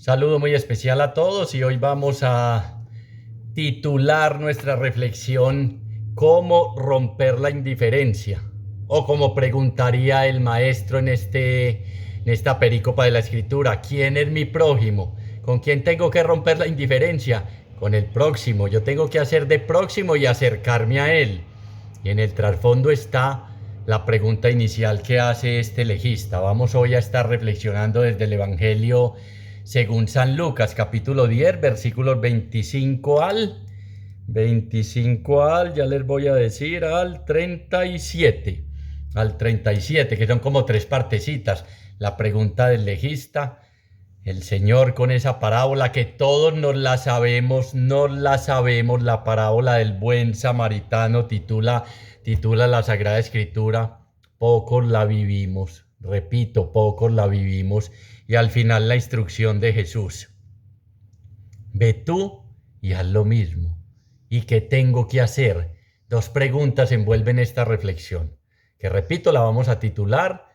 Saludo muy especial a todos y hoy vamos a titular nuestra reflexión ¿Cómo romper la indiferencia? O como preguntaría el maestro en esta perícopa de la escritura, ¿quién es mi prójimo? ¿Con quién tengo que romper la indiferencia? Con el próximo. Yo tengo que hacer de próximo y acercarme a él. Y en el trasfondo está la pregunta inicial que hace este legista. Vamos hoy a estar reflexionando desde el Evangelio según San Lucas, capítulo 10, versículos 25 al, ya les voy a decir, al 37. Al 37, que son como tres partecitas. La pregunta del legista, el Señor con esa parábola que todos nos la sabemos, la parábola del buen samaritano titula la Sagrada Escritura, pocos la vivimos, repito, pocos la vivimos, y al final la instrucción de Jesús, ve tú y haz lo mismo. ¿Y qué tengo que hacer? Dos preguntas envuelven esta reflexión, que repito, la vamos a titular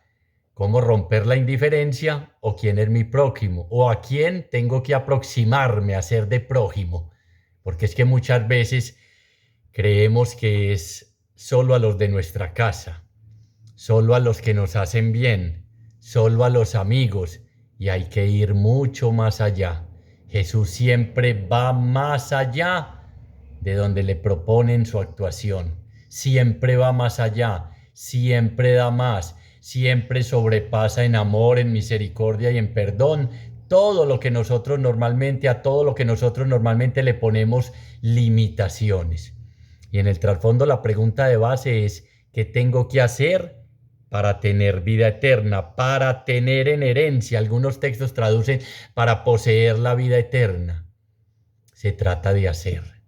¿Cómo romper la indiferencia? O ¿quién es mi prójimo? O ¿a quién tengo que aproximarme a ser de prójimo? Porque es que muchas veces creemos que es solo a los de nuestra casa, solo a los que nos hacen bien, solo a los amigos, y hay que ir mucho más allá. Jesús siempre va más allá de donde le proponen su actuación. Siempre va más allá, siempre da más, siempre sobrepasa en amor, en misericordia y en perdón todo lo que nosotros normalmente, a todo lo que nosotros normalmente le ponemos limitaciones. Y en el trasfondo la pregunta de base es, ¿qué tengo que hacer para tener vida eterna, para tener en herencia? Algunos textos traducen para poseer la vida eterna. Se trata de hacer,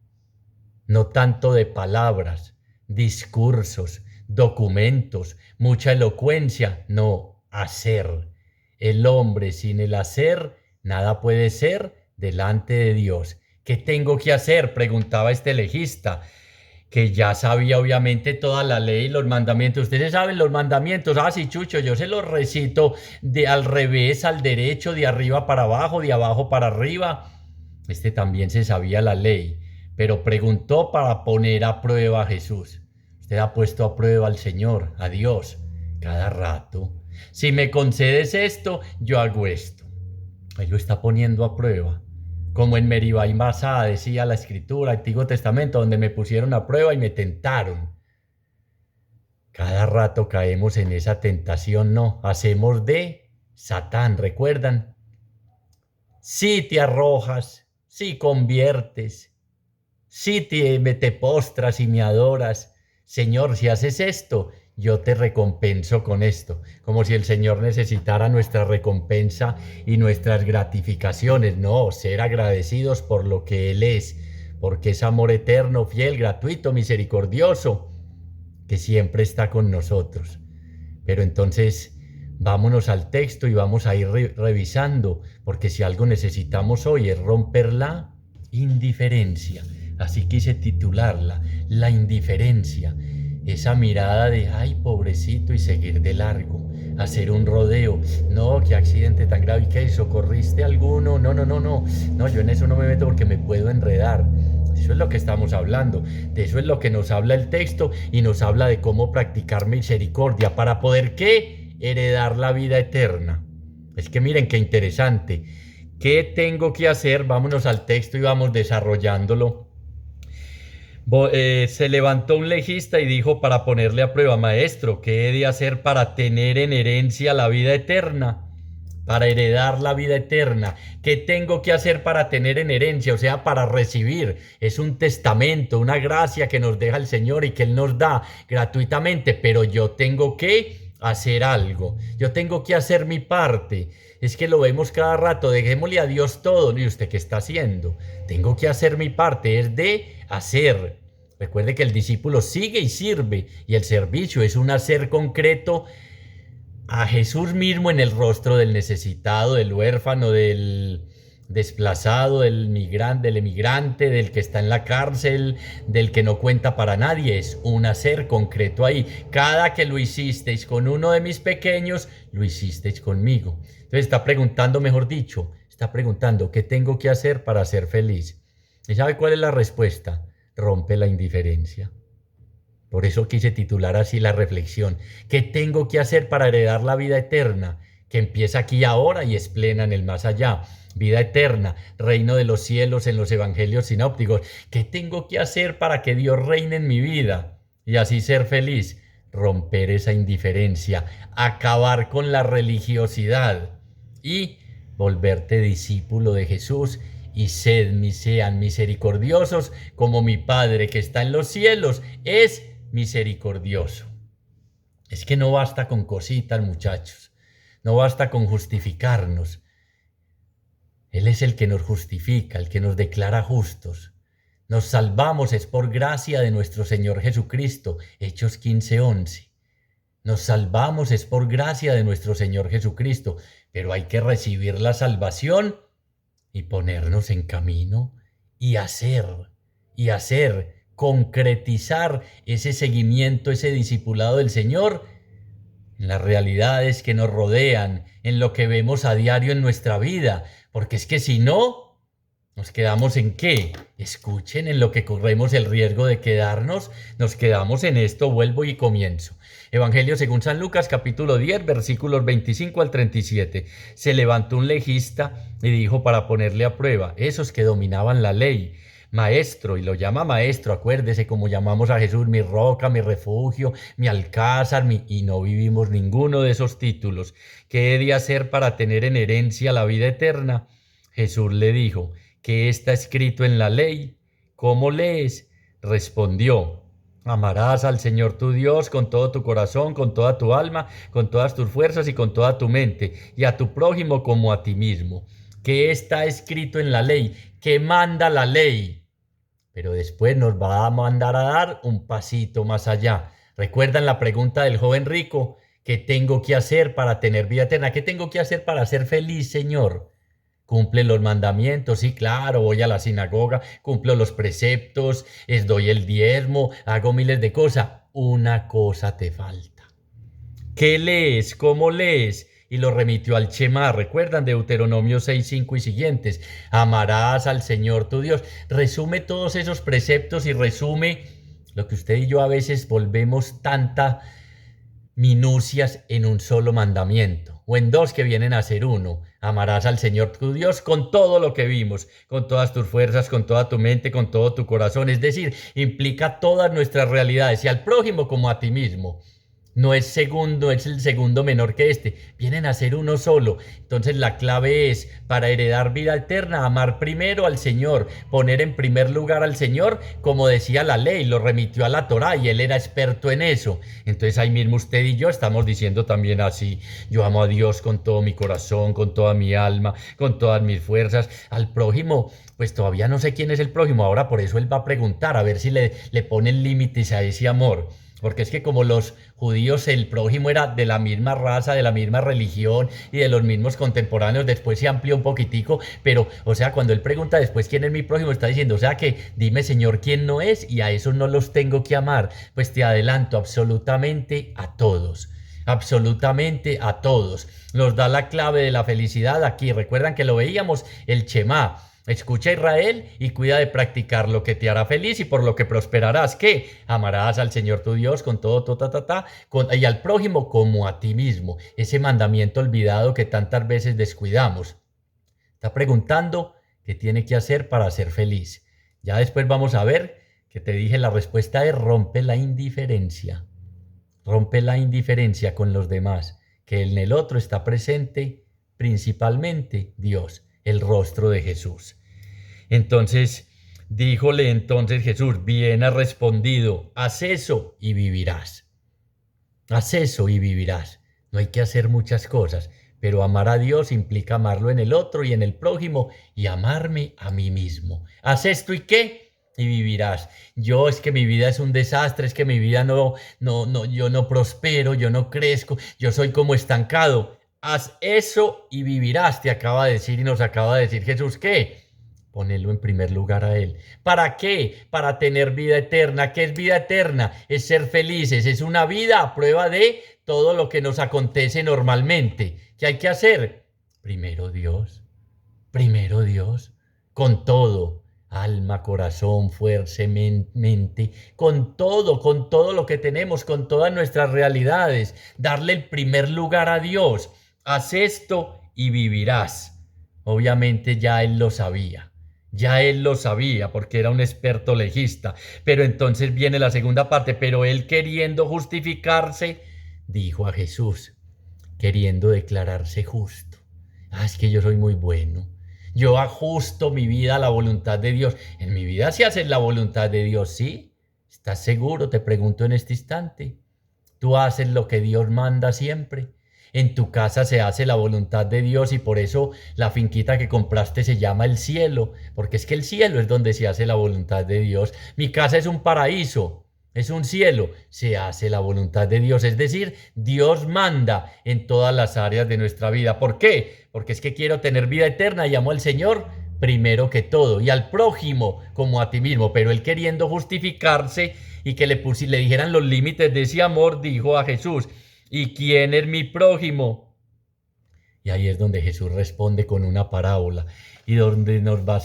no tanto de palabras, discursos, documentos, mucha elocuencia, no, hacer. El hombre sin el hacer, nada puede ser delante de Dios. ¿Qué tengo que hacer?, preguntaba este legista, que ya sabía obviamente toda la ley y los mandamientos. Ustedes saben los mandamientos. Ah, sí, Chucho, yo se los recito de al revés, al derecho, de arriba para abajo, de abajo para arriba. Este también se sabía la ley, pero preguntó para poner a prueba a Jesús. Usted ha puesto a prueba al Señor, a Dios, cada rato. Si me concedes esto, yo hago esto. Ahí lo está poniendo a prueba. Como en Meribá y Masá, decía la Escritura, Antiguo Testamento, donde me pusieron a prueba y me tentaron. Cada rato caemos en esa tentación, no. Hacemos de Satán, ¿recuerdan? Si te arrojas, si conviertes, si te postras y me adoras, Señor, si haces esto, yo te recompenso con esto, como si el Señor necesitara nuestra recompensa y nuestras gratificaciones. No, ser agradecidos por lo que Él es, porque es amor eterno, fiel, gratuito, misericordioso, que siempre está con nosotros. Pero entonces vámonos al texto y vamos a ir revisando, porque si algo necesitamos hoy es romper la indiferencia. Así quise titularla, la indiferencia. Esa mirada de, ay, pobrecito, y seguir de largo, hacer un rodeo. No, qué accidente tan grave, ¿qué? ¿Socorriste a alguno? No, yo en eso no me meto porque me puedo enredar. Eso es lo que estamos hablando, de eso es lo que nos habla el texto y nos habla de cómo practicar misericordia para poder, ¿qué? Heredar la vida eterna. Es que miren qué interesante. ¿Qué tengo que hacer? Vámonos al texto y vamos desarrollándolo. Se levantó un legista y dijo para ponerle a prueba, maestro, ¿qué he de hacer para tener en herencia la vida eterna? Para heredar la vida eterna. ¿Qué tengo que hacer para tener en herencia? O sea, para recibir. Es un testamento, una gracia que nos deja el Señor y que Él nos da gratuitamente, pero yo tengo que hacer algo. Yo tengo que hacer mi parte. Es que lo vemos cada rato, dejémosle a Dios todo. ¿Y usted qué está haciendo? Tengo que hacer mi parte, es de hacer. Recuerde que el discípulo sigue y sirve, y el servicio es un hacer concreto a Jesús mismo en el rostro del necesitado, del huérfano, del desplazado, del migrante, del emigrante, del que está en la cárcel, del que no cuenta para nadie. Es un hacer concreto ahí. Cada que lo hicisteis con uno de mis pequeños, lo hicisteis conmigo. Entonces está preguntando, mejor dicho, Está preguntando, ¿qué tengo que hacer para ser feliz? ¿Y sabe cuál es la respuesta? Rompe la indiferencia. Por eso quise titular así la reflexión. ¿Qué tengo que hacer para heredar la vida eterna? Que empieza aquí y ahora y es plena en el más allá. Vida eterna, reino de los cielos en los evangelios sinópticos. ¿Qué tengo que hacer para que Dios reine en mi vida y así ser feliz? Romper esa indiferencia, acabar con la religiosidad y volverte discípulo de Jesús y sean misericordiosos como mi Padre que está en los cielos es misericordioso. Es que no basta con cositas, muchachos. No basta con justificarnos. Él es el que nos justifica, el que nos declara justos. Nos salvamos es por gracia de nuestro Señor Jesucristo. Hechos 15:11. Nos salvamos es por gracia de nuestro Señor Jesucristo. Pero hay que recibir la salvación y ponernos en camino y hacer, concretizar ese seguimiento, ese discipulado del Señor en las realidades que nos rodean, en lo que vemos a diario en nuestra vida, porque es que si no, nos quedamos en qué, escuchen, en lo que corremos el riesgo de quedarnos, nos quedamos en esto, vuelvo y comienzo. Evangelio según San Lucas, capítulo 10, versículos 25 al 37. Se levantó un legista y dijo para ponerle a prueba, esos que dominaban la ley, maestro, y lo llama maestro, acuérdese como llamamos a Jesús, mi roca, mi refugio, mi alcázar, y no vivimos ninguno de esos títulos. ¿Qué he de hacer para tener en herencia la vida eterna? Jesús le dijo, ¿qué está escrito en la ley? ¿Cómo lees? Respondió, amarás al Señor tu Dios con todo tu corazón, con toda tu alma, con todas tus fuerzas y con toda tu mente, y a tu prójimo como a ti mismo. ¿Qué está escrito en la ley? ¿Qué manda la ley? Pero después nos va a mandar a dar un pasito más allá. ¿Recuerdan la pregunta del joven rico? ¿Qué tengo que hacer para tener vida eterna? ¿Qué tengo que hacer para ser feliz, Señor? Cumple los mandamientos, sí, claro, voy a la sinagoga, cumplo los preceptos, doy el diezmo, hago miles de cosas. Una cosa te falta. ¿Qué lees? ¿Cómo lees? Y lo remitió al Shema, recuerdan Deuteronomio 6:5 y siguientes. Amarás al Señor tu Dios. Resume todos esos preceptos y resume lo que usted y yo a veces volvemos tanta minucias en un solo mandamiento, o en dos que vienen a ser uno. Amarás al Señor tu Dios con todo lo que vimos, con todas tus fuerzas, con toda tu mente, con todo tu corazón. Es decir, implica todas nuestras realidades y al prójimo como a ti mismo. No es segundo, es el segundo menor que este. Vienen a ser uno solo. Entonces la clave es, para heredar vida eterna, amar primero al Señor, poner en primer lugar al Señor, como decía la ley, lo remitió a la Torá y él era experto en eso. Entonces ahí mismo usted y yo estamos diciendo también así, yo amo a Dios con todo mi corazón, con toda mi alma, con todas mis fuerzas. Al prójimo, pues todavía no sé quién es el prójimo, ahora por eso él va a preguntar, a ver si le ponen límites a ese amor. Porque es que como los judíos, el prójimo era de la misma raza, de la misma religión y de los mismos contemporáneos, después se amplió un poquitico, pero, o sea, cuando él pregunta después quién es mi prójimo, está diciendo, o sea que dime Señor quién no es y a esos no los tengo que amar. Pues te adelanto, absolutamente a todos. Absolutamente a todos. Nos da la clave de la felicidad aquí. Recuerdan que lo veíamos, el Shema. Escucha Israel y cuida de practicar lo que te hará feliz y por lo que prosperarás. ¿Qué? Amarás al Señor tu Dios con todo, y al prójimo como a ti mismo. Ese mandamiento olvidado que tantas veces descuidamos. Está preguntando qué tiene que hacer para ser feliz. Ya después vamos a ver que te dije la respuesta es rompe la indiferencia. Rompe la indiferencia con los demás, que en el otro está presente principalmente Dios, el rostro de Jesús. Entonces, díjole entonces Jesús, bien has respondido, haz eso y vivirás. Haz eso y vivirás. No hay que hacer muchas cosas, pero amar a Dios implica amarlo en el otro y en el prójimo y amarme a mí mismo. Haz esto y qué y vivirás. Yo es que mi vida es un desastre, es que mi vida yo no prospero, yo no crezco, yo soy como estancado. Haz eso y vivirás, te acaba de decir y nos acaba de decir Jesús, ¿qué? Ponerlo en primer lugar a Él. ¿Para qué? Para tener vida eterna. ¿Qué es vida eterna? Es ser felices, es una vida a prueba de todo lo que nos acontece normalmente. ¿Qué hay que hacer? Primero Dios. Primero Dios, con todo, alma, corazón, fuerza, mente, con todo lo que tenemos, con todas nuestras realidades, darle el primer lugar a Dios. Haz esto y vivirás. Obviamente ya él lo sabía. Ya él lo sabía porque era un experto legista. Pero entonces viene la segunda parte. Pero él, queriendo justificarse, dijo a Jesús, queriendo declararse justo: "Ah, es que yo soy muy bueno. Yo ajusto mi vida a la voluntad de Dios". En mi vida se hace la voluntad de Dios, ¿sí? ¿Estás seguro? Te pregunto en este instante. ¿Tú haces lo que Dios manda siempre? En tu casa se hace la voluntad de Dios, y por eso la finquita que compraste se llama el cielo, porque es que el cielo es donde se hace la voluntad de Dios. Mi casa es un paraíso, es un cielo, se hace la voluntad de Dios, es decir, Dios manda en todas las áreas de nuestra vida. ¿Por qué? Porque es que quiero tener vida eterna y amo al Señor primero que todo, y al prójimo como a ti mismo. Pero él, queriendo justificarse y que le dijeran los límites de ese amor, dijo a Jesús: ¿y quién es mi prójimo? Y ahí es donde Jesús responde con una parábola, y donde nos va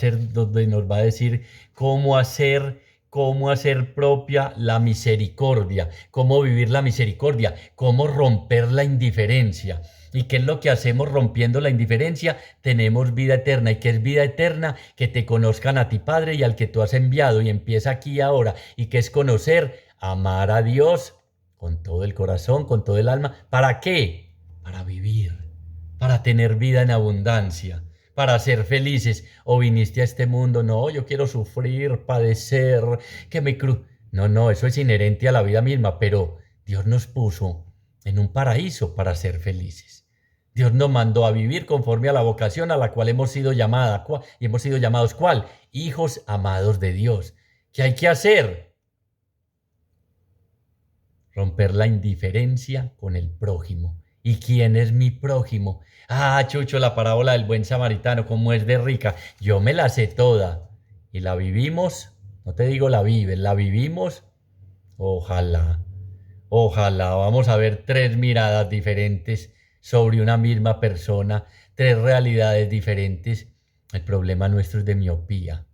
a decir cómo hacer propia la misericordia, cómo vivir la misericordia, cómo romper la indiferencia. ¿Y qué es lo que hacemos rompiendo la indiferencia? Tenemos vida eterna. ¿Y qué es vida eterna? Que te conozcan a ti, Padre, y al que tú has enviado. Y empieza aquí y ahora. ¿Y qué es conocer? Amar a Dios con todo el corazón, con todo el alma. ¿Para qué? Para vivir, para tener vida en abundancia, para ser felices. ¿O viniste a este mundo? No, yo quiero sufrir, padecer, que me No, no, eso es inherente a la vida misma, pero Dios nos puso en un paraíso para ser felices. Dios nos mandó a vivir conforme a la vocación a la cual hemos sido y hemos sido llamados, ¿cuál? Hijos amados de Dios. ¿Qué hay que hacer? Romper la indiferencia con el prójimo. ¿Y quién es mi prójimo? Ah, Chucho, la parábola del buen samaritano, cómo es de rica. Yo me la sé toda. ¿Y la vivimos? No te digo la vives, ¿la vivimos? Ojalá, ojalá. Vamos a ver tres miradas diferentes sobre una misma persona, tres realidades diferentes. El problema nuestro es de miopía.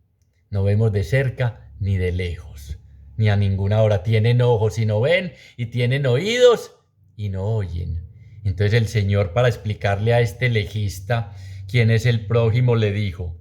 No vemos de cerca ni de lejos, ni a ninguna hora. Tienen ojos y no ven, y tienen oídos y no oyen. Entonces el Señor, para explicarle a este legista quién es el prójimo, le dijo: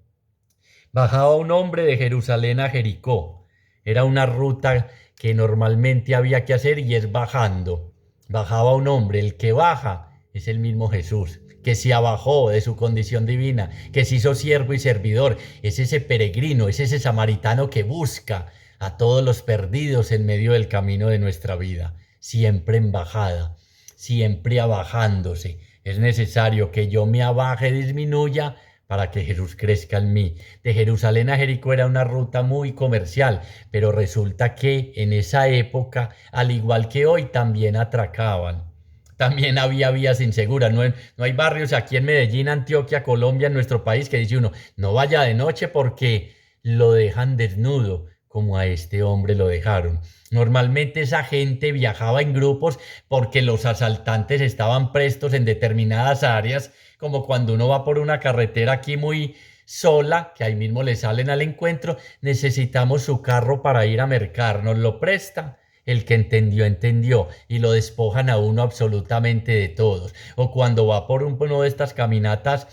bajaba un hombre de Jerusalén a Jericó. Era una ruta que normalmente había que hacer, y es bajando. Bajaba un hombre. El que baja es el mismo Jesús, que se abajó de su condición divina, que se hizo siervo y servidor. Es ese peregrino, es ese samaritano que busca a todos los perdidos en medio del camino de nuestra vida, siempre en bajada, siempre abajándose. Es necesario que yo me abaje, disminuya, para que Jesús crezca en mí. De Jerusalén a Jericó era una ruta muy comercial, pero resulta que en esa época, al igual que hoy, también atracaban. También había vías inseguras. No hay barrios aquí en Medellín, Antioquia, Colombia, en nuestro país, que dice uno: no vaya de noche porque lo dejan desnudo, como a este hombre lo dejaron. Normalmente esa gente viajaba en grupos porque los asaltantes estaban prestos en determinadas áreas, como cuando uno va por una carretera aquí muy sola, que ahí mismo le salen al encuentro. Necesitamos su carro para ir a mercar, nos lo presta. El que entendió, entendió, y lo despojan a uno absolutamente de todos. O cuando va por uno de estas caminatas,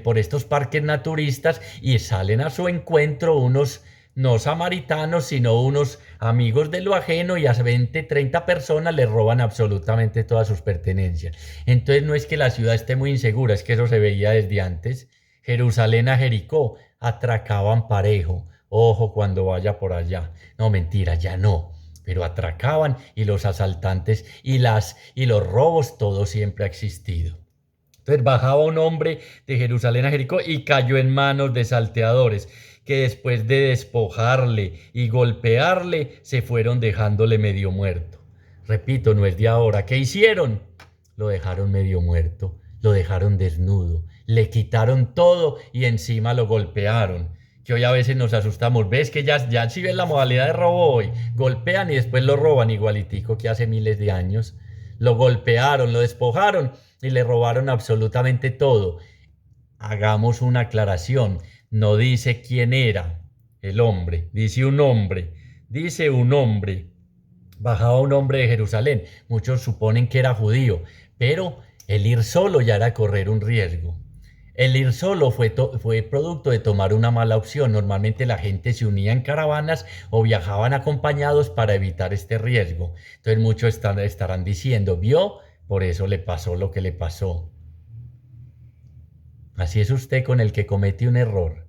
por estos parques naturistas, y salen a su encuentro unos no samaritanos, sino unos amigos de lo ajeno, y a 20, 30 personas le roban absolutamente todas sus pertenencias. Entonces no es que la ciudad esté muy insegura, es que eso se veía desde antes. Jerusalén a Jericó atracaban parejo. Ojo cuando vaya por allá. No, mentira, ya no. Pero atracaban, y los asaltantes y los robos, todo siempre ha existido. Entonces bajaba un hombre de Jerusalén a Jericó y cayó en manos de salteadores, que después de despojarle y golpearle, se fueron dejándole medio muerto. Repito, no es de ahora. ¿Qué hicieron? Lo dejaron medio muerto, lo dejaron desnudo, le quitaron todo y encima lo golpearon. Que hoy a veces nos asustamos. ¿Ves que ya si ves la modalidad de robo hoy? Golpean y después lo roban, igualitico que hace miles de años. Lo golpearon, lo despojaron y le robaron absolutamente todo. hagamos una aclaración. No dice quién era el hombre, dice un hombre. Dice un hombre. Bajaba un hombre de Jerusalén. Muchos suponen que era judío, pero el ir solo ya era correr un riesgo. El ir solo fue producto de tomar una mala opción. Normalmente la gente se unía en caravanas o viajaban acompañados para evitar este riesgo. Entonces muchos estarán diciendo, vio, por eso le pasó lo que le pasó. Así es usted con el que comete un error.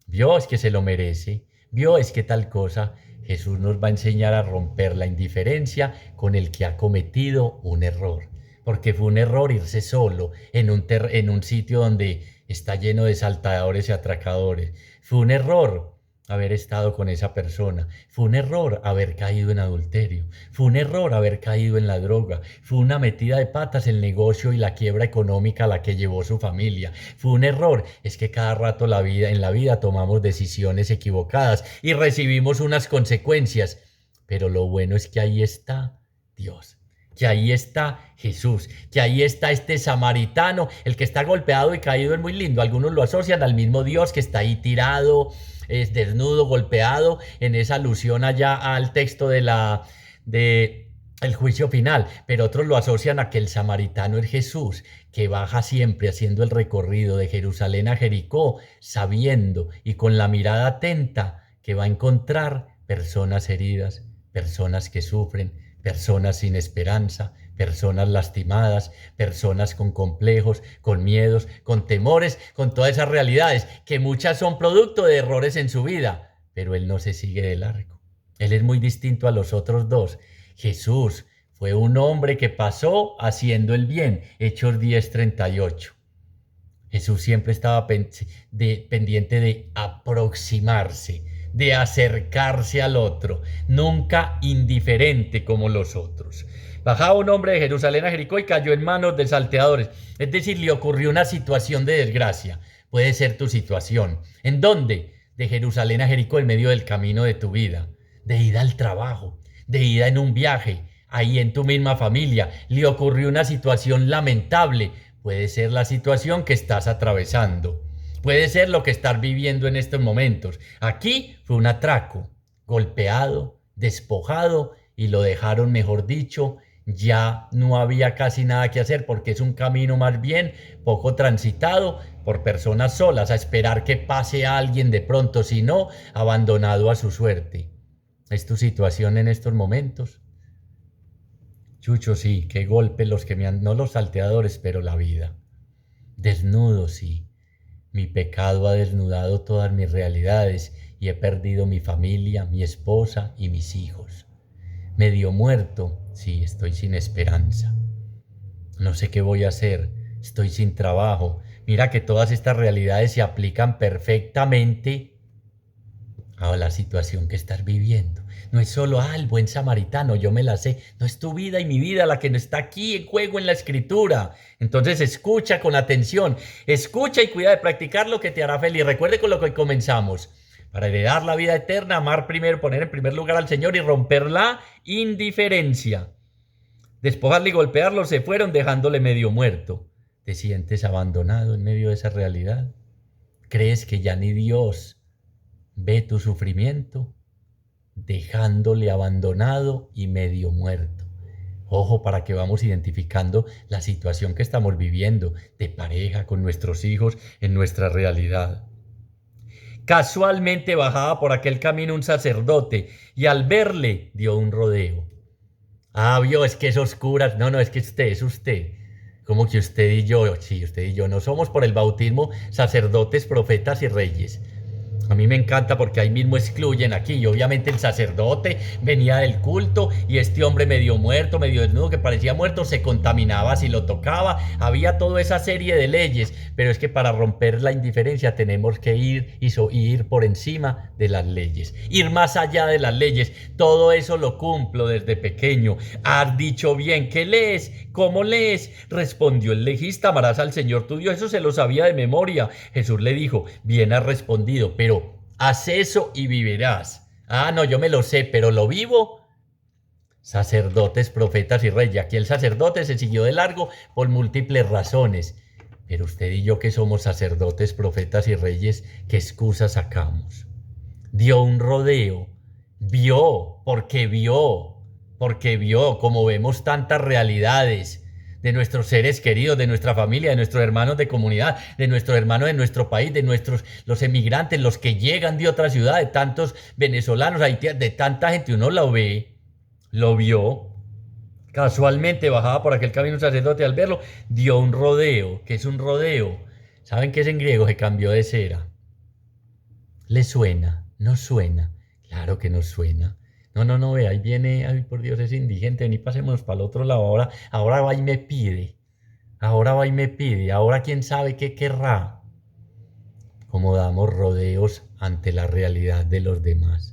Vio, es que se lo merece. Vio, es que tal cosa. Jesús nos va a enseñar a romper la indiferencia con el que ha cometido un error. Porque fue un error irse solo en un sitio donde está lleno de saltadores y atracadores. Fue un error haber estado con esa persona. Fue un error haber caído en adulterio. Fue un error haber caído en la droga. Fue una metida de patas el negocio y la quiebra económica a la que llevó su familia. Fue un error. Es que cada rato en la vida tomamos decisiones equivocadas y recibimos unas consecuencias. Pero lo bueno es que ahí está Dios. Que ahí está Jesús, que ahí está este samaritano, el que está golpeado y caído es muy lindo. Algunos lo asocian al mismo Dios que está ahí tirado, es desnudo, golpeado, en esa alusión allá al texto de el juicio final, pero otros lo asocian a que el samaritano es Jesús, que baja siempre haciendo el recorrido de Jerusalén a Jericó, sabiendo y con la mirada atenta que va a encontrar personas heridas, personas que sufren, personas sin esperanza, personas lastimadas, personas con complejos, con miedos, con temores, con todas esas realidades, que muchas son producto de errores en su vida, pero Él no se sigue de largo. Él es muy distinto a los otros dos. Jesús fue un hombre que pasó haciendo el bien, Hechos 10:38. Jesús siempre estaba pendiente de aproximarse, de acercarse al otro, nunca indiferente como los otros. Bajaba un hombre de Jerusalén a Jericó y cayó en manos de salteadores. Es decir, le ocurrió una situación de desgracia. Puede ser tu situación. ¿En dónde? De Jerusalén a Jericó, en medio del camino de tu vida, de ida al trabajo, de ida en un viaje, ahí en tu misma familia. Le ocurrió una situación lamentable. Puede ser la situación que estás atravesando. Puede ser lo que estás viviendo en estos momentos. Aquí fue un atraco, golpeado, despojado y lo dejaron, mejor dicho, ya no había casi nada que hacer porque es un camino más bien poco transitado por personas solas, a esperar que pase a alguien de pronto, si no, abandonado a su suerte. ¿Es tu situación en estos momentos? Chucho, sí, qué golpe los que me han, no los salteadores, pero la vida. Desnudo, sí. Mi pecado ha desnudado todas mis realidades y he perdido mi familia, mi esposa y mis hijos. Medio muerto, sí, estoy sin esperanza. No sé qué voy a hacer, estoy sin trabajo. Mira que todas estas realidades se aplican perfectamente a la situación que estás viviendo. No es solo, el buen samaritano, yo me la sé. No es tu vida y mi vida la que no está aquí en juego en la escritura. Entonces escucha con atención, escucha y cuida de practicar lo que te hará feliz. Recuerde con lo que comenzamos. Para heredar la vida eterna, amar primero, poner en primer lugar al Señor y romper la indiferencia. Despojarle y golpearlo, se fueron dejándole medio muerto. ¿Te sientes abandonado en medio de esa realidad? ¿Crees que ya ni Dios ve tu sufrimiento? Dejándole abandonado y medio muerto. Ojo, para que vamos identificando la situación que estamos viviendo de pareja, con nuestros hijos, en nuestra realidad. Casualmente bajaba por aquel camino un sacerdote y al verle dio un rodeo. Vio, es que es oscuras. No, es que es usted. ¿Cómo que usted y yo? Sí, usted y yo no somos por el bautismo sacerdotes, profetas y reyes. A mí me encanta porque ahí mismo excluyen aquí y obviamente el sacerdote venía del culto y este hombre medio muerto, medio desnudo que parecía muerto se contaminaba si lo tocaba. Había toda esa serie de leyes, pero es que para romper la indiferencia tenemos que ir por encima de las leyes, ir más allá de las leyes. Todo eso lo cumplo desde pequeño. Has dicho bien. ¿Qué lees? ¿Cómo lees? Respondió el legista: amarás al Señor tu Dios. Eso se lo sabía de memoria. Jesús le dijo: bien has respondido, pero haz eso y vivirás. No, yo me lo sé, pero lo vivo. Sacerdotes, profetas y reyes. Aquí el sacerdote se siguió de largo por múltiples razones. Pero usted y yo que somos sacerdotes, profetas y reyes, ¿qué excusa sacamos? Dio un rodeo, porque vio, como vemos tantas realidades de nuestros seres queridos, de nuestra familia, de nuestros hermanos de comunidad, de nuestros hermanos de nuestro país, de los emigrantes, los que llegan de otra ciudad, de tantos venezolanos, haitianos, de tanta gente, uno lo ve, lo vio. Casualmente bajaba por aquel camino un sacerdote, al verlo, dio un rodeo. ¿Qué es un rodeo? ¿Saben qué es en griego? Se cambió de cera. ¿Le suena? ¿No suena? Claro que no suena. No, no, no, ve, ahí viene, ay, por Dios, es indigente, vení, pasémonos para el otro lado. Ahora va y me pide. Ahora va y me pide. Ahora quién sabe qué querrá. Como damos rodeos ante la realidad de los demás.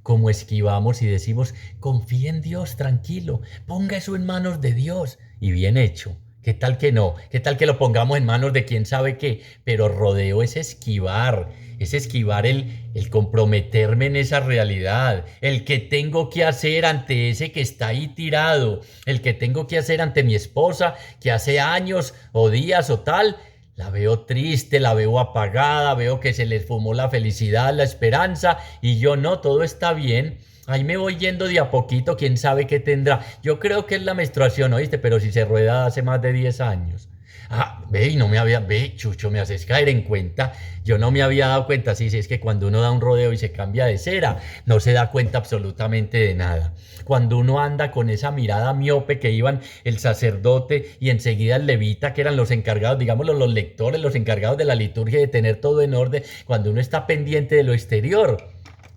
Como esquivamos y decimos, confía en Dios, tranquilo, ponga eso en manos de Dios. Y bien hecho. ¿Qué tal que no? ¿Qué tal que lo pongamos en manos de quién sabe qué? Pero rodeo es esquivar el comprometerme en esa realidad, el que tengo que hacer ante ese que está ahí tirado, el que tengo que hacer ante mi esposa, que hace años o días o tal, la veo triste, la veo apagada, veo que se les fumó la felicidad, la esperanza, y yo no, todo está bien. Ahí me voy yendo de a poquito, quién sabe qué tendrá. Yo creo que es la menstruación, ¿oíste? Pero si se rueda hace más de 10 años. Ah, ve, y no me había, ve, Chucho, me haces caer en cuenta. Yo no me había dado cuenta, sí, sí, es que cuando uno da un rodeo y se cambia de cera, no se da cuenta absolutamente de nada. Cuando uno anda con esa mirada miope que iban el sacerdote y enseguida el levita, que eran los encargados, digámoslo, los lectores, los encargados de la liturgia, de tener todo en orden, cuando uno está pendiente de lo exterior,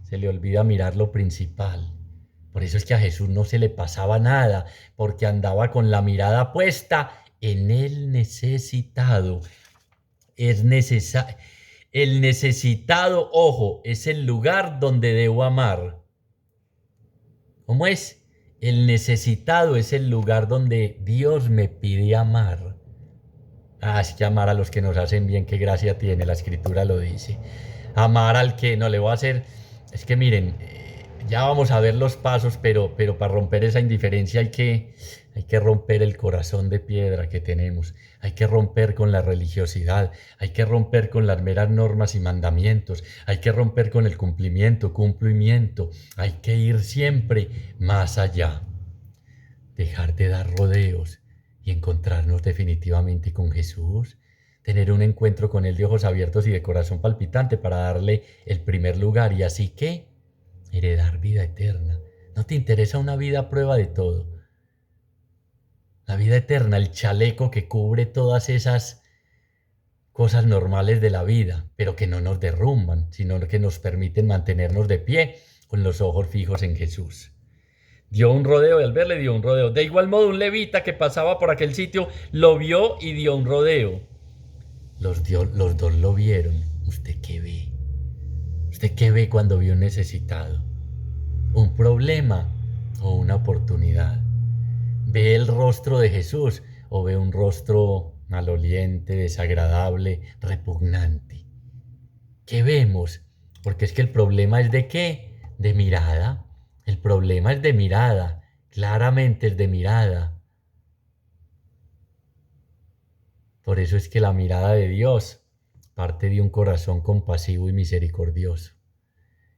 se le olvida mirar lo principal. Por eso es que a Jesús no se le pasaba nada, porque andaba con la mirada puesta en el necesitado. Es necesario. El necesitado, ojo, es el lugar donde debo amar. ¿Cómo es? El necesitado es el lugar donde Dios me pide amar. Ah, es que amar a los que nos hacen bien, qué gracia tiene, la escritura lo dice. Amar al que no le voy a hacer. Es que miren, ya vamos a ver los pasos, pero para romper esa indiferencia hay que romper el corazón de piedra que tenemos. Hay que romper con la religiosidad, hay que romper con las meras normas y mandamientos, hay que romper con el cumplimiento, hay que ir siempre más allá. Dejar de dar rodeos y encontrarnos definitivamente con Jesús, tener un encuentro con Él de ojos abiertos y de corazón palpitante para darle el primer lugar y así que heredar vida eterna. ¿No te interesa una vida a prueba de todo? La vida eterna, el chaleco que cubre todas esas cosas normales de la vida, pero que no nos derrumban, sino que nos permiten mantenernos de pie con los ojos fijos en Jesús. Dio un rodeo y al verle dio un rodeo. De igual modo, un levita que pasaba por aquel sitio lo vio y dio un rodeo. Los dos lo vieron. ¿Usted qué ve? ¿Usted qué ve cuando vio un necesitado? ¿Un problema o una oportunidad? ¿Ve el rostro de Jesús o ve un rostro maloliente, desagradable, repugnante? ¿Qué vemos? Porque es que el problema es de qué? De mirada. El problema es de mirada, claramente es de mirada. Por eso es que la mirada de Dios parte de un corazón compasivo y misericordioso.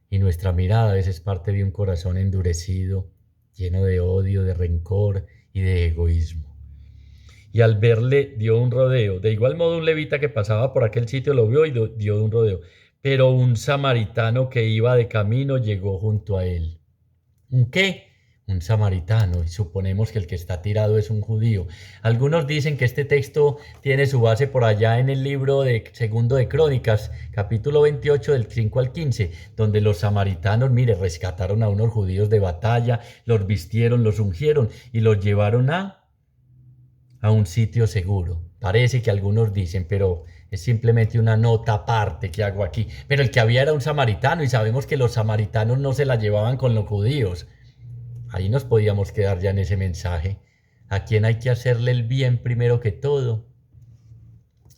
Y nuestra mirada a veces parte de un corazón endurecido, lleno de odio, de rencor y de egoísmo. Y al verle dio un rodeo. De igual modo un levita que pasaba por aquel sitio lo vio y dio un rodeo. Pero un samaritano que iba de camino llegó junto a él. ¿Un qué? Un samaritano, y suponemos que el que está tirado es un judío. Algunos dicen que este texto tiene su base por allá en el libro de Segundo de Crónicas, capítulo 28 del 5 al 15, donde los samaritanos, mire, rescataron a unos judíos de batalla, los vistieron, los ungieron y los llevaron a un sitio seguro. Parece que algunos dicen, pero es simplemente una nota aparte que hago aquí. Pero el que había era un samaritano y sabemos que los samaritanos no se la llevaban con los judíos. Ahí nos podíamos quedar ya en ese mensaje. ¿A quién hay que hacerle el bien primero que todo?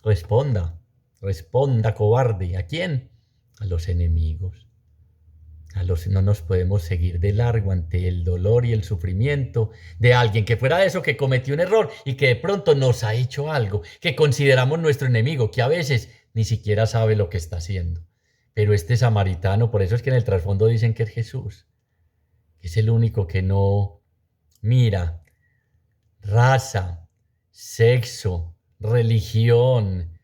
Responda, responda, cobarde. ¿A quién? A los enemigos. No nos podemos seguir de largo ante el dolor y el sufrimiento de alguien que fuera eso, que cometió un error y que de pronto nos ha hecho algo, que consideramos nuestro enemigo, que a veces ni siquiera sabe lo que está haciendo. Pero este samaritano, por eso es que en el trasfondo dicen que es Jesús, que es el único que no mira raza, sexo, religión,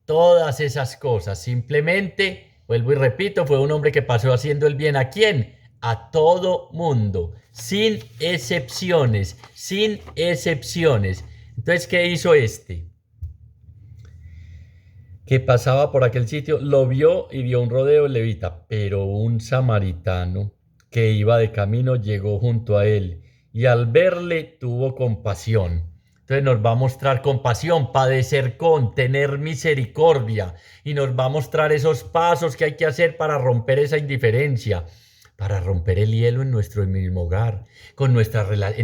todas esas cosas. Simplemente, vuelvo y repito, fue un hombre que pasó haciendo el bien. ¿A quién? A todo mundo, sin excepciones, sin excepciones. Entonces, ¿qué hizo este? Que pasaba por aquel sitio, lo vio y dio un rodeo levita, pero un samaritano que iba de camino llegó junto a él y al verle tuvo compasión. Entonces nos va a mostrar compasión, padecer con, tener misericordia y nos va a mostrar esos pasos que hay que hacer para romper esa indiferencia, para romper el hielo en nuestro mismo hogar, en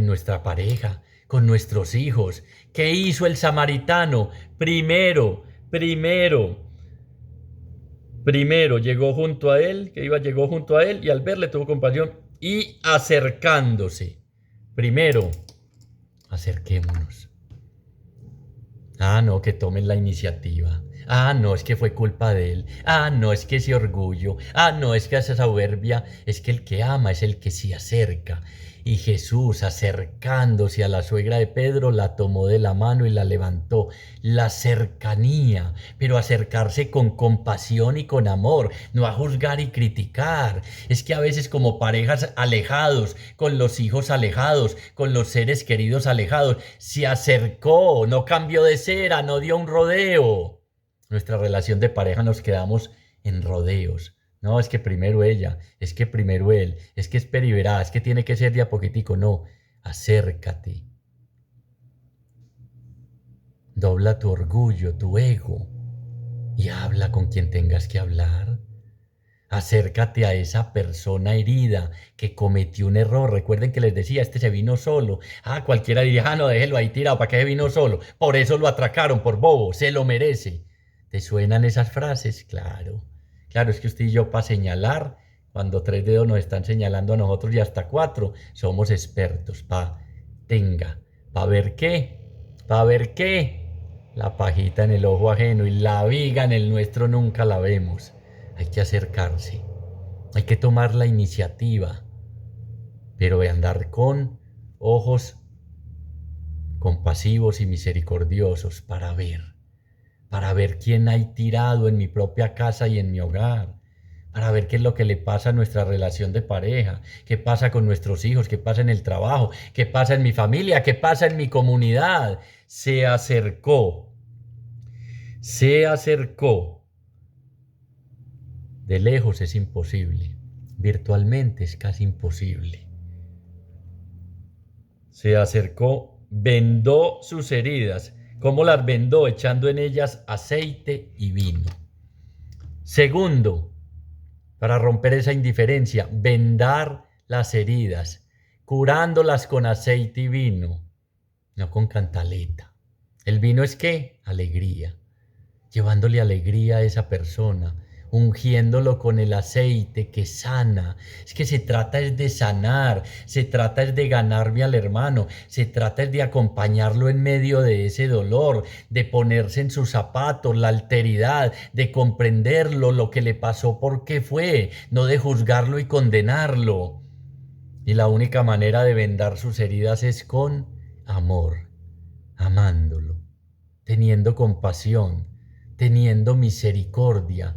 nuestra pareja, con nuestros hijos. ¿Qué hizo el samaritano? Primero llegó junto a él, llegó junto a él y al verle tuvo compasión y acercándose. Primero, acerquémonos. Ah, no, que tomen la iniciativa. Ah, no, es que fue culpa de él. Ah, no, es que ese orgullo. Ah, no, es que esa soberbia. Es que el que ama es el que se acerca. Y Jesús, acercándose a la suegra de Pedro, la tomó de la mano y la levantó. La cercanía, pero acercarse con compasión y con amor, no a juzgar y criticar. Es que a veces como parejas alejados, con los hijos alejados, con los seres queridos alejados, se acercó, no cambió de cera, no dio un rodeo. Nuestra relación de pareja nos quedamos en rodeos. No, es que primero ella, es que primero él, es que espera y verá, es que tiene que ser de a poquitico. No, acércate. Dobla tu orgullo, tu ego y habla con quien tengas que hablar. Acércate a esa persona herida que cometió un error. Recuerden que les decía, este se vino solo. Ah, cualquiera diría, ah, no, déjelo ahí tirado, ¿para qué se vino solo? Por eso lo atracaron, por bobo, se lo merece. ¿Te suenan esas frases? Claro. Claro, es que usted y yo para señalar, cuando tres dedos nos están señalando a nosotros y hasta cuatro, somos expertos. ¿Para ver qué? ¿Para ver qué? La pajita en el ojo ajeno y la viga en el nuestro nunca la vemos. Hay que acercarse, hay que tomar la iniciativa, pero de andar con ojos compasivos y misericordiosos para ver quién hay tirado en mi propia casa y en mi hogar, para ver qué es lo que le pasa a nuestra relación de pareja, qué pasa con nuestros hijos, qué pasa en el trabajo, qué pasa en mi familia, qué pasa en mi comunidad. Se acercó. De lejos es imposible, virtualmente es casi imposible. Se acercó, vendó sus heridas. ¿Cómo las vendó? Echando en ellas aceite y vino. Segundo, para romper esa indiferencia, vendar las heridas, curándolas con aceite y vino, no con cantaleta. ¿El vino es qué? Alegría. Llevándole alegría a esa persona, ungiéndolo con el aceite que sana. Es que se trata es de sanar, se trata es de ganarme al hermano, se trata es de acompañarlo en medio de ese dolor, de ponerse en sus zapatos, la alteridad, de comprenderlo, lo que le pasó, por qué fue, no de juzgarlo y condenarlo. Y la única manera de vendar sus heridas es con amor, amándolo, teniendo compasión, teniendo misericordia.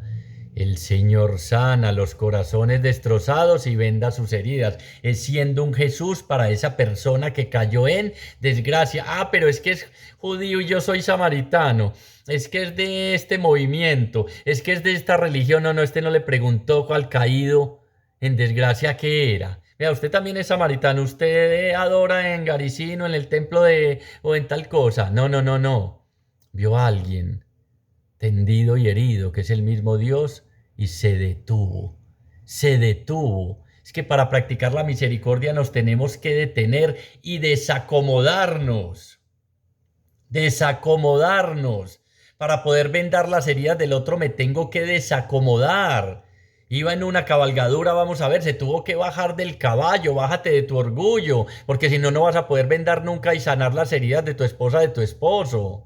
El Señor sana los corazones destrozados y venda sus heridas. Es siendo un Jesús para esa persona que cayó en desgracia. Ah, pero es que es judío y yo soy samaritano. Es que es de este movimiento. Es que es de esta religión. No, no, este no le preguntó al caído en desgracia qué era. Vea, usted también es samaritano. Usted adora en Garicino, en el templo de o en tal cosa. No, no, no, no. Vio a alguien tendido y herido, que es el mismo Dios, y se detuvo, se detuvo. Es que para practicar la misericordia nos tenemos que detener y desacomodarnos, desacomodarnos. Para poder vendar las heridas del otro me tengo que desacomodar. Iba en una cabalgadura, vamos a ver, se tuvo que bajar del caballo, bájate de tu orgullo, porque si no, no vas a poder vendar nunca y sanar las heridas de tu esposa, de tu esposo.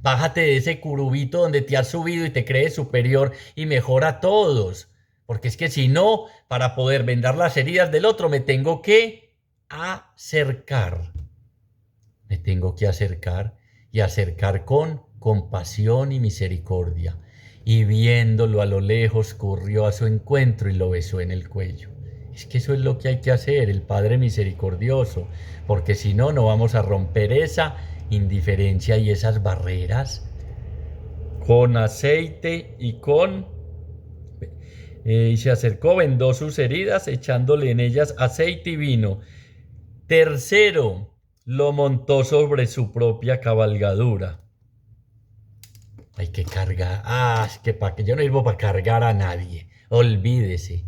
Bájate de ese curubito donde te has subido y te crees superior y mejor a todos. Porque es que si no, para poder vendar las heridas del otro, me tengo que acercar. Me tengo que acercar y acercar con compasión y misericordia. Y viéndolo a lo lejos, corrió a su encuentro y lo besó en el cuello. Es que eso es lo que hay que hacer, el Padre misericordioso, porque si no, no vamos a romper esa indiferencia y esas barreras con aceite y y se acercó, vendó sus heridas, echándole en ellas aceite y vino. Tercero, lo montó sobre su propia cabalgadura. Hay que cargar. Es que yo no sirvo para cargar a nadie. Olvídese.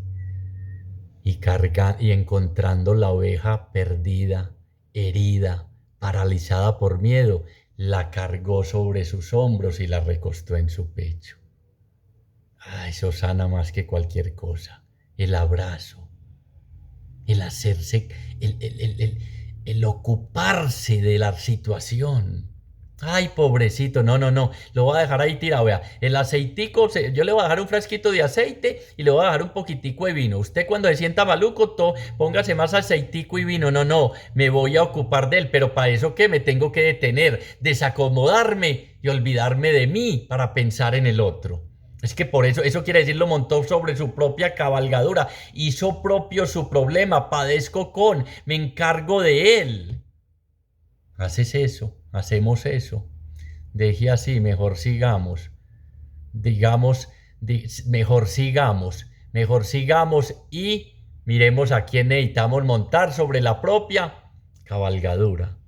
Y encontrando la oveja perdida, herida, paralizada por miedo, la cargó sobre sus hombros y la recostó en su pecho. Eso sana más que cualquier cosa. El abrazo, el hacerse, el ocuparse de la situación. Ay, pobrecito, no, lo voy a dejar ahí tirado, vea, el aceitico, yo le voy a dejar un frasquito de aceite y le voy a dejar un poquitico de vino. Usted cuando se sienta maluco, póngase más aceitico y vino, no, me voy a ocupar de él, pero para eso, ¿qué? Me tengo que detener, desacomodarme y olvidarme de mí para pensar en el otro. Es que por eso quiere decir lo montó sobre su propia cabalgadura, hizo propio su problema, padezco me encargo de él. Haces eso, hacemos eso. Deje así, mejor sigamos. Digamos, mejor sigamos y miremos a quién necesitamos montar sobre la propia cabalgadura.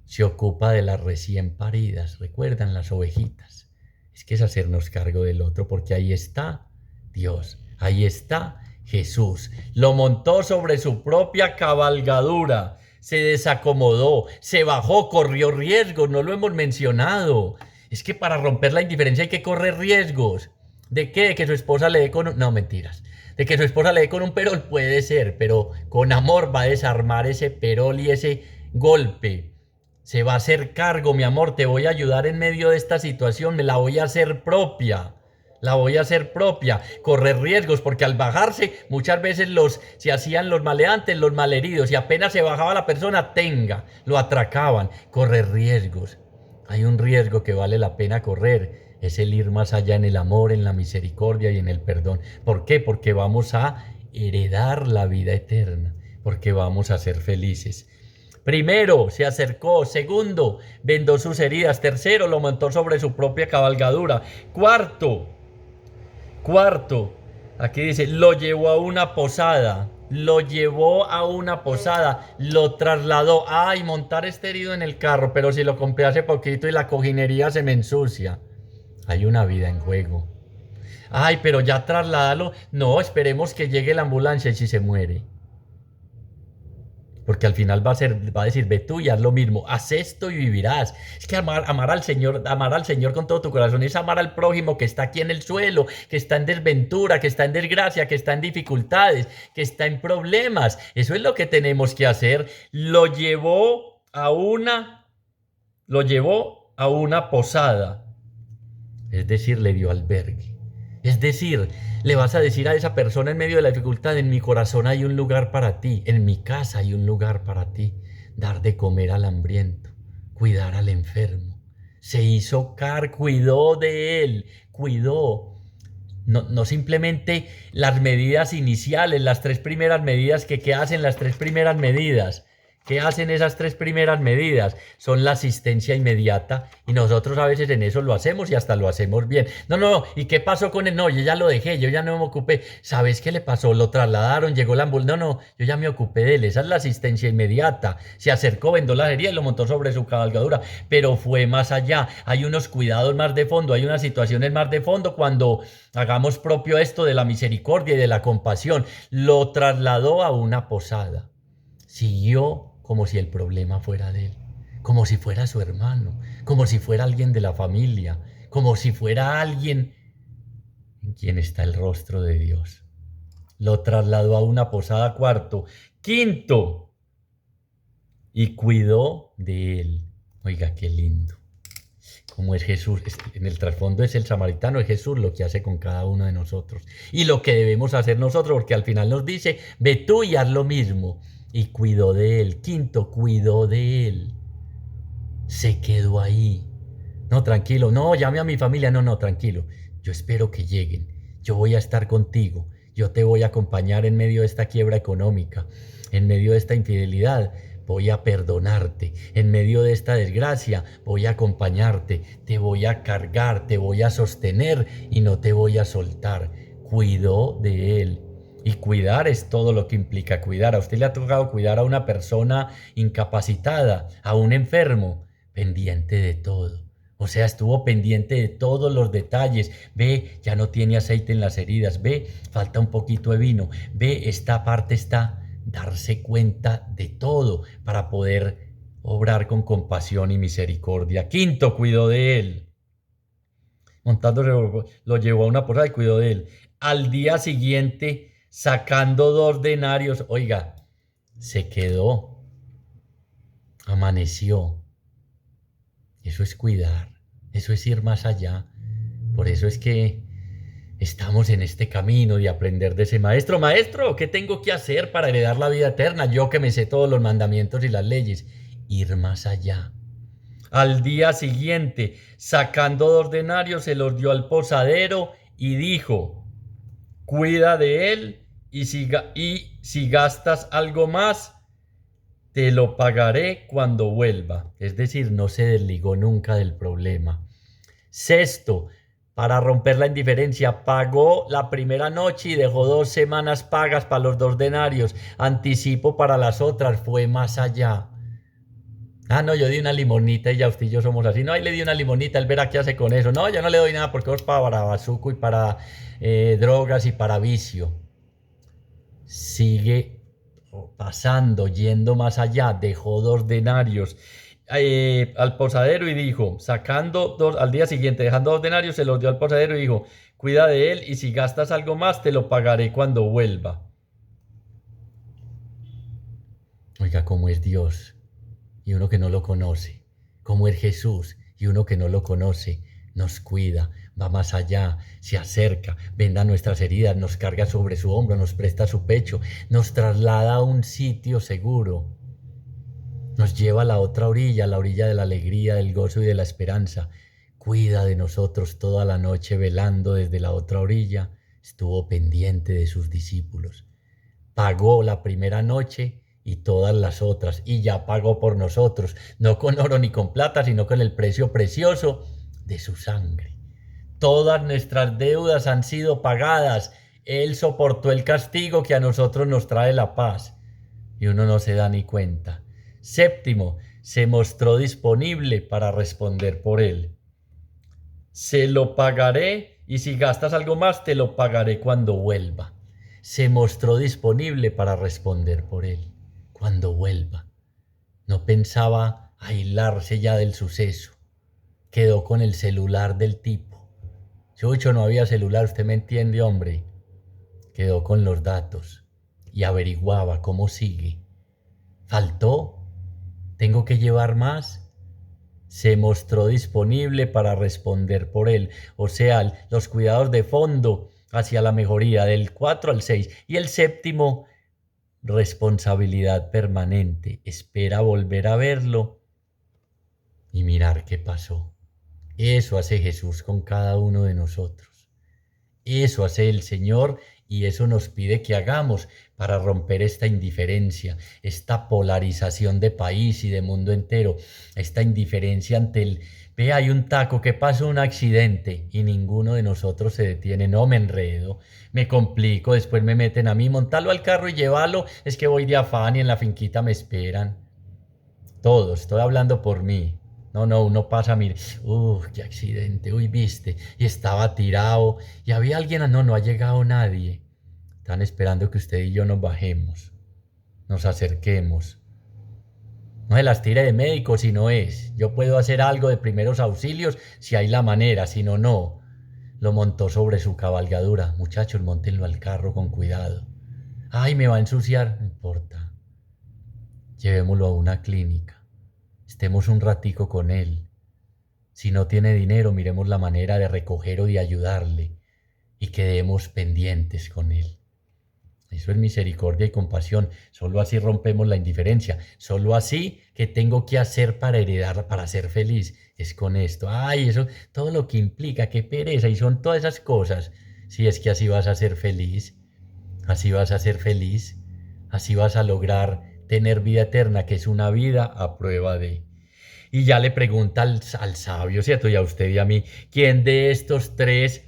Se ocupa de las recién paridas, recuerdan las ovejitas. Es que es hacernos cargo del otro, porque ahí está Dios, ahí está Jesús. Lo montó sobre su propia cabalgadura. Se desacomodó, se bajó, corrió riesgos, no lo hemos mencionado. Es que para romper la indiferencia hay que correr riesgos. ¿De qué? ¿De que su esposa le dé con un... No, mentiras. De que su esposa le dé con un perol puede ser, pero con amor va a desarmar ese perol y ese golpe. Se va a hacer cargo, mi amor, te voy a ayudar en medio de esta situación, me la voy a hacer propia. La voy a hacer propia, correr riesgos, porque al bajarse muchas veces se hacían los maleantes, los malheridos, y apenas se bajaba la persona, lo atracaban. Correr riesgos. Hay un riesgo que vale la pena correr, es el ir más allá en el amor, en la misericordia y en el perdón. ¿Por qué? Porque vamos a heredar la vida eterna, porque vamos a ser felices. Primero, se acercó. Segundo, vendó sus heridas. Tercero, lo montó sobre su propia cabalgadura. Cuarto, aquí dice, lo llevó a una posada. Lo trasladó. Ay, montar este herido en el carro, pero si lo compré hace poquito y la cojinería se me ensucia. Hay una vida en juego. Ay, pero ya trasládalo. No, esperemos que llegue la ambulancia y si se muere. Porque al final va a decir, ve tú y haz lo mismo, haz esto y vivirás. Es que amar al Señor con todo tu corazón es amar al prójimo que está aquí en el suelo, que está en desventura, que está en desgracia, que está en dificultades, que está en problemas. Eso es lo que tenemos que hacer. Lo llevó a una posada. Es decir, le dio albergue. Es decir, le vas a decir a esa persona en medio de la dificultad, en mi corazón hay un lugar para ti, en mi casa hay un lugar para ti. Dar de comer al hambriento, cuidar al enfermo. Se hizo cuidó de él, cuidó. No simplemente las medidas iniciales, las 3 primeras medidas ¿qué hacen las 3 primeras medidas? ¿Qué hacen esas 3 primeras medidas? Son la asistencia inmediata y nosotros a veces en eso lo hacemos y hasta lo hacemos bien. No, ¿y qué pasó con él? No, yo ya lo dejé, yo ya no me ocupé. ¿Sabes qué le pasó? Lo trasladaron, llegó la ambulancia. No, yo ya me ocupé de él. Esa es la asistencia inmediata. Se acercó, vendó la herida y lo montó sobre su cabalgadura, pero fue más allá. Hay unos cuidados más de fondo, hay unas situaciones más de fondo cuando hagamos propio esto de la misericordia y de la compasión. Lo trasladó a una posada. Siguió como si el problema fuera de él, como si fuera su hermano, como si fuera alguien de la familia, como si fuera alguien quien está el rostro de Dios. Lo trasladó a una posada cuarto, quinto, y cuidó de él. Oiga, qué lindo. Como es Jesús, en el trasfondo es el samaritano, es Jesús lo que hace con cada uno de nosotros. Y lo que debemos hacer nosotros, porque al final nos dice, ve tú y haz lo mismo. Y cuidó de él. Quinto, cuidó de él. Se quedó ahí. No, tranquilo, no, llame a mi familia, no, tranquilo. Yo espero que lleguen. Yo voy a estar contigo. Yo te voy a acompañar en medio de esta quiebra económica, en medio de esta infidelidad. Voy a perdonarte. En medio de esta desgracia voy a acompañarte. Te voy a cargar, te voy a sostener y no te voy a soltar. Cuidó de él. Y cuidar es todo lo que implica cuidar. A usted le ha tocado cuidar a una persona incapacitada, a un enfermo, pendiente de todo. O sea, estuvo pendiente de todos los detalles. Ve, ya no tiene aceite en las heridas. Ve, falta un poquito de vino. Ve, esta parte está. Darse cuenta de todo para poder obrar con compasión y misericordia. Quinto, cuidó de él. Montándose, lo llevó a una posada y cuidó de él. Al día siguiente, sacando 2 denarios, oiga, se quedó. Amaneció. Eso es cuidar, eso es ir más allá. Por eso es que estamos en este camino de aprender de ese maestro. Maestro, ¿qué tengo que hacer para heredar la vida eterna? Yo que me sé todos los mandamientos y las leyes. Ir más allá. Al día siguiente, sacando 2 denarios, se los dio al posadero y dijo, cuida de él y si gastas algo más, te lo pagaré cuando vuelva. Es decir, no se desligó nunca del problema. Sexto, para romper la indiferencia, pagó la primera noche y dejó 2 semanas pagas para los 2 denarios. Anticipo para las otras, fue más allá. Ah, no, yo di una limonita y ya usted y yo somos así. No, ahí le di una limonita, él verá qué hace con eso. No, yo no le doy nada porque es para bazuco y para drogas y para vicio. Sigue pasando, yendo más allá, dejó 2 denarios al posadero y dijo, al día siguiente, dejando 2 denarios, se los dio al posadero y dijo, cuida de él y si gastas algo más, te lo pagaré cuando vuelva. Oiga, cómo es Dios y uno que no lo conoce, cómo es Jesús y uno que no lo conoce, nos cuida, va más allá, se acerca, venda nuestras heridas, nos carga sobre su hombro, nos presta su pecho, nos traslada a un sitio seguro, nos lleva a la otra orilla, a la orilla de la alegría, del gozo y de la esperanza. Cuida de nosotros toda la noche velando desde la otra orilla, estuvo pendiente de sus discípulos. Pagó la primera noche y todas las otras, y ya pagó por nosotros, no con oro ni con plata, sino con el precio precioso de su sangre. Todas nuestras deudas han sido pagadas. Él soportó el castigo que a nosotros nos trae la paz. Y uno no se da ni cuenta. Séptimo, se mostró disponible para responder por él. Se lo pagaré y si gastas algo más te lo pagaré cuando vuelva. Se mostró disponible para responder por él cuando vuelva. No pensaba aislarse ya del suceso. Quedó con el celular del tipo. Chucho, no había celular, usted me entiende, hombre. Quedó con los datos y averiguaba cómo sigue. ¿Faltó? ¿Tengo que llevar más? Se mostró disponible para responder por él. O sea, los cuidados de fondo hacia la mejoría del 4 al 6. Y el séptimo, responsabilidad permanente. Espera volver a verlo y mirar qué pasó. Eso hace Jesús con cada uno de nosotros. Eso hace el Señor y eso nos pide que hagamos para romper esta indiferencia, esta polarización de país y de mundo entero, esta indiferencia ante el, ve, hay un taco, que pasa un accidente y ninguno de nosotros se detiene, no me enredo, me complico, después me meten a mí, montarlo al carro y llevarlo, es que voy de afán y en la finquita me esperan. Todos, estoy hablando por mí. No, uno pasa, mire, qué accidente, viste, y estaba tirado, y había alguien, no ha llegado nadie. Están esperando que usted y yo nos bajemos, nos acerquemos. No se las tire de médico si no es. Yo puedo hacer algo de primeros auxilios si hay la manera, si no, no. lo montó sobre su cabalgadura. Muchachos, móntenlo al carro con cuidado. Ay, me va a ensuciar. No importa. Llevémoslo a una clínica. Estemos un ratico con él. Si no tiene dinero, miremos la manera de recoger o de ayudarle y quedemos pendientes con él. Eso es misericordia y compasión. Solo así rompemos la indiferencia. Solo así, ¿qué tengo que hacer para heredar, para ser feliz? Es con esto. Ay, eso, todo lo que implica, qué pereza. Y son todas esas cosas. Si es que así vas a ser feliz. Así vas a ser feliz. Así vas a lograr tener vida eterna, que es una vida a prueba de. Y ya le pregunta al sabio, ¿cierto? Y a usted y a mí, ¿quién de estos tres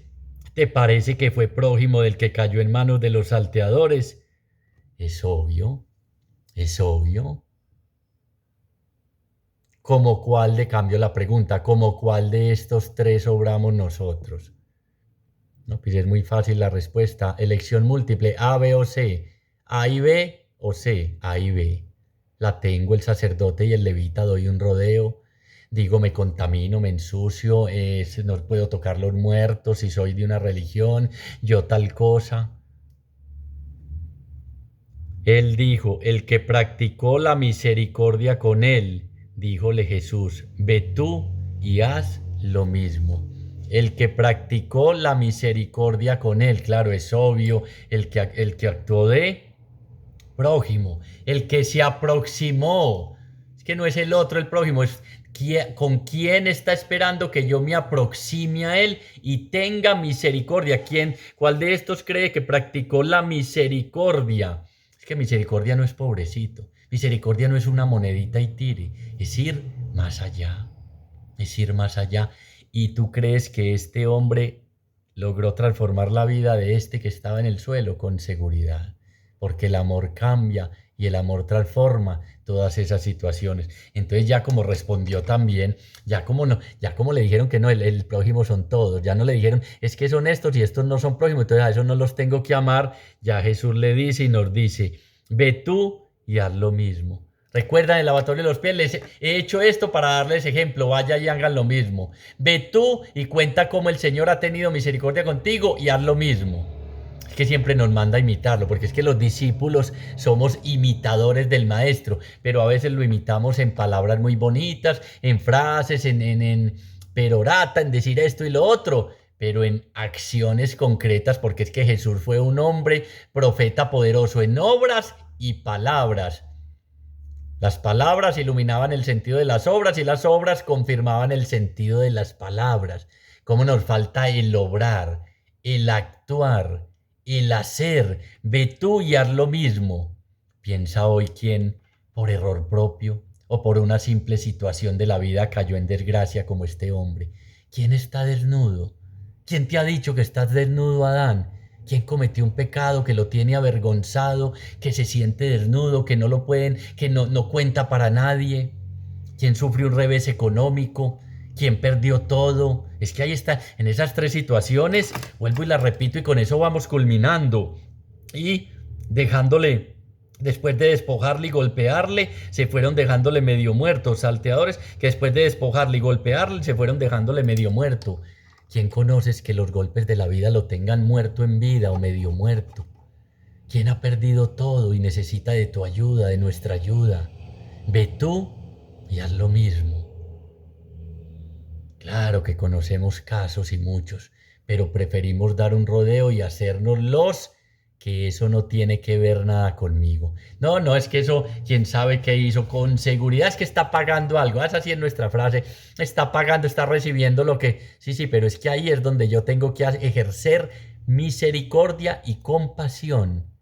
te parece que fue prójimo del que cayó en manos de los salteadores? Es obvio, es obvio. ¿Cómo cuál le cambio la pregunta? ¿Cómo cuál de estos tres obramos nosotros? No, pues es muy fácil la respuesta. Elección múltiple, A, B o C. A y B o C, A y B. La tengo, el sacerdote y el levita, doy un rodeo. Digo, me contamino, me ensucio, no puedo tocar los muertos, si soy de una religión, yo tal cosa. Él dijo, el que practicó la misericordia con él, díjole Jesús, ve tú y haz lo mismo. El que practicó la misericordia con él, claro, es obvio, el que actuó de prójimo, el que se aproximó, es que no es el otro el prójimo, es con quién está esperando que yo me aproxime a él y tenga misericordia. ¿Cuál de estos cree que practicó la misericordia? Es que misericordia no es pobrecito, misericordia no es una monedita y tire, es ir más allá, es ir más allá. ¿Y tú crees que este hombre logró transformar la vida de este que estaba en el suelo? Con seguridad, porque el amor cambia y el amor transforma todas esas situaciones. Entonces ya como respondió también, ya como no, ya como le dijeron que no, el prójimo son todos, ya no le dijeron, es que son estos y estos no son prójimos, entonces a esos no los tengo que amar, ya Jesús le dice y nos dice, ve tú y haz lo mismo. Recuerda, el lavatorio de los pies, les he hecho esto para darles ejemplo, vaya y hagan lo mismo. Ve tú y cuenta cómo el Señor ha tenido misericordia contigo y haz lo mismo. Es que siempre nos manda a imitarlo, porque es que los discípulos somos imitadores del maestro, pero a veces lo imitamos en palabras muy bonitas, en frases, en perorata, en decir esto y lo otro, pero en acciones concretas, porque es que Jesús fue un hombre, profeta poderoso en obras y palabras. Las palabras iluminaban el sentido de las obras y las obras confirmaban el sentido de las palabras. ¿Cómo nos falta el obrar, el actuar, el hacer? Ve tú y haz lo mismo. Piensa hoy quién, por error propio o por una simple situación de la vida, cayó en desgracia como este hombre. ¿Quién está desnudo? ¿Quién te ha dicho que estás desnudo, Adán? ¿Quién cometió un pecado que lo tiene avergonzado, que se siente desnudo, que no lo pueden, que no cuenta para nadie? ¿Quién sufre un revés económico? ¿Quién perdió todo? Es que ahí está, en esas tres situaciones, vuelvo y la repito y con eso vamos culminando. Y dejándole, después de despojarle y golpearle, se fueron dejándole medio muerto. Salteadores que después de despojarle y golpearle, se fueron dejándole medio muerto. ¿Quién conoces que los golpes de la vida lo tengan muerto en vida o medio muerto? ¿Quién ha perdido todo y necesita de tu ayuda, de nuestra ayuda? Ve tú y haz lo mismo. Claro que conocemos casos y muchos, pero preferimos dar un rodeo y hacernos los que eso no tiene que ver nada conmigo. No, no, es que eso, quién sabe qué hizo, con seguridad es que está pagando algo. Esa sí es nuestra frase, está pagando, está recibiendo lo que. Sí, sí, pero es que ahí es donde yo tengo que ejercer misericordia y compasión.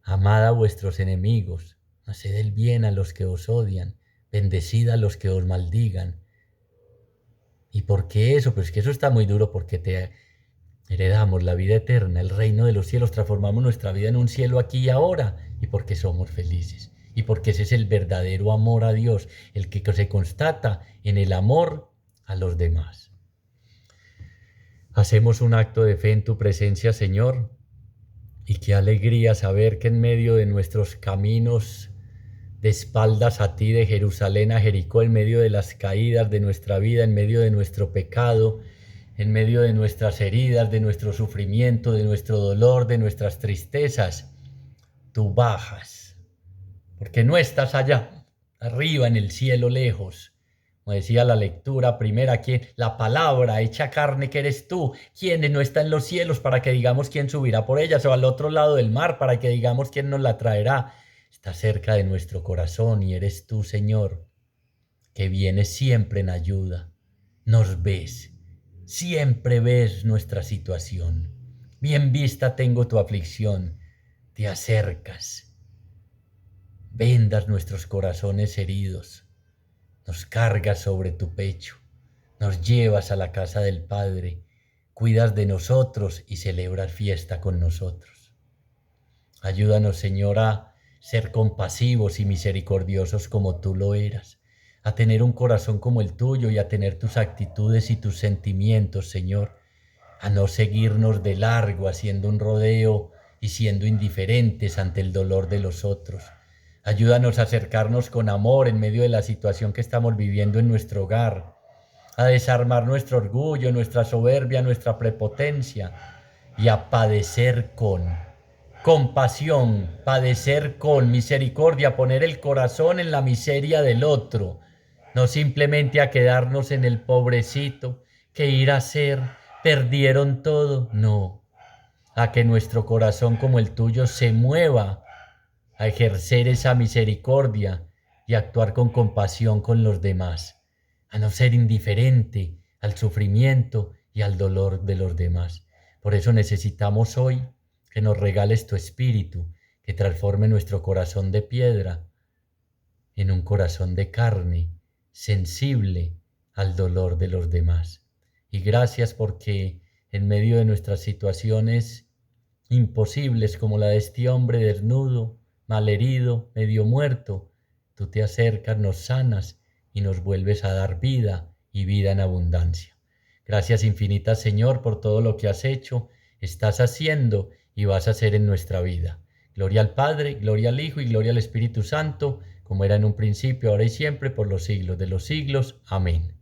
Amad a vuestros enemigos, haced el bien a los que os odian, bendecid a los que os maldigan. ¿Y por qué eso? Pues que eso está muy duro, porque te heredamos la vida eterna, el reino de los cielos, transformamos nuestra vida en un cielo aquí y ahora, y porque somos felices, y porque ese es el verdadero amor a Dios, el que se constata en el amor a los demás. Hacemos un acto de fe en tu presencia, Señor, y qué alegría saber que en medio de nuestros caminos de espaldas a ti, de Jerusalén a Jericó, en medio de las caídas de nuestra vida, en medio de nuestro pecado, en medio de nuestras heridas, de nuestro sufrimiento, de nuestro dolor, de nuestras tristezas, tú bajas, porque no estás allá, arriba en el cielo lejos. Como decía la lectura primera, que la palabra hecha carne que eres tú, quien no está en los cielos para que digamos quién subirá por ellas, o al otro lado del mar para que digamos quién nos la traerá. Está cerca de nuestro corazón y eres tú, Señor, que vienes siempre en ayuda. Nos ves, siempre ves nuestra situación. Bien vista tengo tu aflicción, te acercas, vendas nuestros corazones heridos, nos cargas sobre tu pecho, nos llevas a la casa del Padre, cuidas de nosotros y celebras fiesta con nosotros. Ayúdanos, Señor, a ser compasivos y misericordiosos como tú lo eras, a tener un corazón como el tuyo y a tener tus actitudes y tus sentimientos, Señor, a no seguirnos de largo haciendo un rodeo y siendo indiferentes ante el dolor de los otros. Ayúdanos a acercarnos con amor en medio de la situación que estamos viviendo en nuestro hogar, a desarmar nuestro orgullo, nuestra soberbia, nuestra prepotencia y a padecer con compasión, padecer con misericordia, poner el corazón en la miseria del otro, no simplemente a quedarnos en el pobrecito, que ir a ser, perdieron todo, no, a que nuestro corazón como el tuyo se mueva a ejercer esa misericordia y actuar con compasión con los demás, a no ser indiferente al sufrimiento y al dolor de los demás. Por eso necesitamos hoy que nos regales tu espíritu, que transforme nuestro corazón de piedra en un corazón de carne, sensible al dolor de los demás. Y gracias porque en medio de nuestras situaciones imposibles como la de este hombre desnudo, malherido, medio muerto, tú te acercas, nos sanas y nos vuelves a dar vida y vida en abundancia. Gracias infinitas, Señor, por todo lo que has hecho, estás haciendo y vas a hacer en nuestra vida. Gloria al Padre, gloria al Hijo y gloria al Espíritu Santo, como era en un principio, ahora y siempre, por los siglos de los siglos. Amén.